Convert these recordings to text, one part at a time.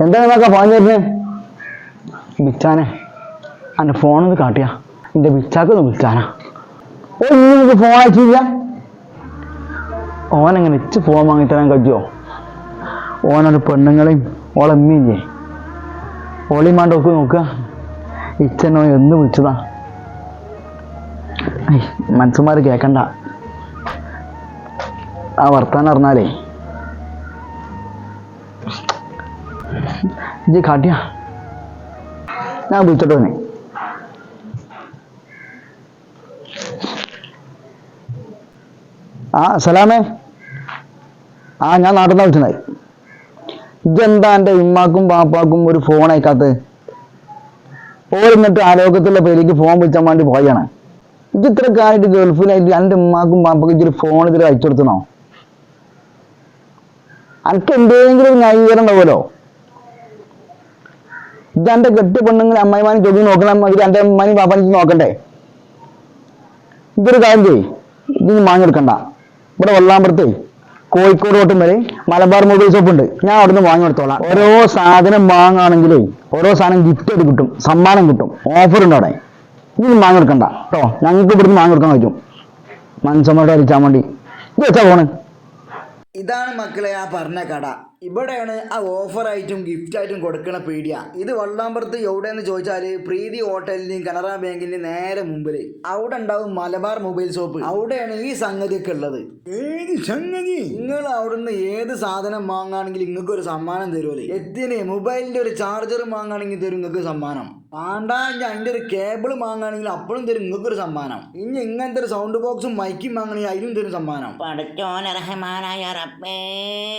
എന്താ നിങ്ങളൊക്കെ ഫോൺ തരുന്നേ? ബിച്ചാനെ എൻ്റെ ഫോണൊന്ന് കാട്ടിയാ, എൻ്റെ ബിച്ചാക്കൊന്ന് വിളിച്ചാനാ. ഓ നിങ്ങൾക്ക് ഫോൺ അയച്ചില്ല? ഓനെങ്ങനെ ഇച്ച് ഫോൺ വാങ്ങിത്തരാൻ കഴിയുമോ? ഓനൊരു പെണ്ണുങ്ങളെയും ഓളെമ്മയില്ലേ, ഓളിയും വേണ്ട ഒക്കെ നോക്കുക. ഇച്ചെന്നോ എന്ന് വിളിച്ചതാ. മനുഷ്യന്മാർ കേൾക്കണ്ട ആ വർത്താനം അറിഞ്ഞാലേ. ഇജ്ജ് കാട്ടിയാ ഞാൻ വിളിച്ചിട്ടോ. സലാമേ, ഞാൻ നാട്ടിൽ നിന്ന് വിളിച്ചതായി. ഇതെന്താ എൻ്റെ ഉമ്മാക്കും പാപ്പാക്കും ഒരു ഫോൺ അയക്കാത്തത്? ഓർന്നിട്ട് ആരോഗ്യത്തുള്ള പേരിലേക്ക് ഫോൺ വിളിച്ചാൻ വേണ്ടി പോയാണ്. ഇത് ഇത്ര കാര്യമായിട്ട് ഗൾഫിലായിട്ട് എൻ്റെ ഉമ്മാക്കും പാപ്പക്കും ഇതൊരു ഫോൺ ഇതിൽ അയച്ചു കൊടുത്തണോ? എനിക്ക് എന്തെങ്കിലും ഒരു ന്യായീകരണം ഉണ്ടാവുമല്ലോ. ഇത് എൻ്റെ കെട്ട് പെണ്ണുങ്ങൾ അമ്മായിമാനും ചൊവ്വി നോക്കണം, ഇത് എൻ്റെ ഉമ്മാനും പാപ്പാനും നോക്കണ്ടേ? ഇതൊരു കാര്യം ചെയ്യ്, ഇതിന് വാങ്ങിയെടുക്കണ്ട. ഇവിടെ വെള്ളാമ്പുറത്ത് കോഴിക്കോട് റോട്ടും വരെ മലബാർ മൊബൈൽ ഷോപ്പ് ഉണ്ട്, ഞാൻ അവിടുന്ന് വാങ്ങിയെടുത്തോളാം. ഓരോ സാധനം വാങ്ങുകയാണെങ്കിലേ ഓരോ സാധനം ഗിഫ്റ്റ് ആയിട്ട് കിട്ടും, സമ്മാനം കിട്ടും, ഓഫർ ഉണ്ട് അവിടെ. ഇതൊന്നും വാങ്ങിയെടുക്കണ്ട കേട്ടോ. ഞങ്ങൾക്ക് ഇവിടുന്ന് വാങ്ങിയെടുക്കാൻ പറ്റും. മനസ്സമ്മോട്ട് അടിച്ചാൽ വേണ്ടി ഇത് വെച്ചാ ഫോണ്. ഇതാണ് മക്കളെ ആ പറഞ്ഞ കട. ഇവിടെയാണ് ആ ഓഫറായിട്ടും ഗിഫ്റ്റായിട്ടും കൊടുക്കണ പീടിയ. ഇത് വള്ളാമ്പുറത്ത് എവിടെയെന്ന് ചോദിച്ചാൽ പ്രീതി ഹോട്ടലിൻ്റെയും കനറ ബാങ്കിൻ്റെയും നേരെ മുമ്പിൽ അവിടെ ഉണ്ടാവും മലബാർ മൊബൈൽ ഷോപ്പ്. അവിടെയാണ് ഈ സംഗതിയൊക്കെ ഉള്ളത്. ഏത് സംഗതി? നിങ്ങൾ അവിടുന്ന് ഏത് സാധനം വാങ്ങുകയാണെങ്കിൽ നിങ്ങൾക്ക് ഒരു സമ്മാനം തരുമല്ലേ. എത്തിന് മൊബൈലിൻ്റെ ഒരു ചാർജർ വാങ്ങുകയാണെങ്കിൽ തരും നിങ്ങൾക്ക് സമ്മാനം. വേണ്ടാങ്കിൽ അതിൻ്റെ ഒരു കേബിൾ വാങ്ങുകയാണെങ്കിൽ അപ്പോഴും തരും നിങ്ങൾക്കൊരു സമ്മാനം. ഇനി ഇങ്ങനത്തെ ഒരു സൗണ്ട് ബോക്സും മൈക്കും വാങ്ങണമെങ്കിൽ അതിനും തരും സമ്മാനം. പടച്ചോൻ റഹ്മാനായ റബ്ബേ,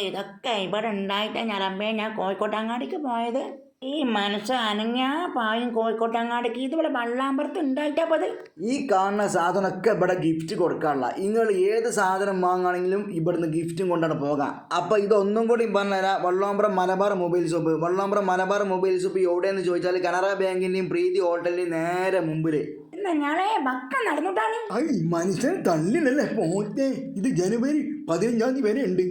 ഇതൊക്കെ ഇവിടെ ഉണ്ടായിട്ടാ ഞാൻ റബ്ബേ ഞാൻ കോഴിക്കോട്ടങ്ങാടിക്ക് പോയത്. ഈ മനസ്സ് അനങ്ങാ പായും കോഴിക്കോട്ടങ്ങാടിക്ക്. ഇതിവിടെ വള്ളാമ്പുറത്ത് ഉണ്ടായിട്ടാ പത്. ഈ കാണുന്ന സാധനമൊക്കെ ഇവിടെ ഗിഫ്റ്റ് കൊടുക്കാനുള്ള. നിങ്ങൾ ഏത് സാധനം വാങ്ങുകയാണെങ്കിലും ഇവിടുന്ന് ഗിഫ്റ്റും കൊണ്ടാണ് പോകാം. അപ്പോൾ ഇതൊന്നും കൂടി പറഞ്ഞുതരാം. Vallampuram Malabar mobile shop. Vallampuram Malabar mobile shop എവിടെയെന്ന് ചോദിച്ചാൽ കനറ ബാങ്കിൻ്റെയും പ്രീതി ഹോട്ടലിൻ്റെയും നേരെ മുമ്പിൽ. എന്നാ ഞാളെ ബക്ക നടന്നിട്ടാണ്. മനുഷ്യൻ തള്ളിലല്ലേ പോട്ടെ. ഇത് ജനുവരി 15 വരെ ഉണ്ട്.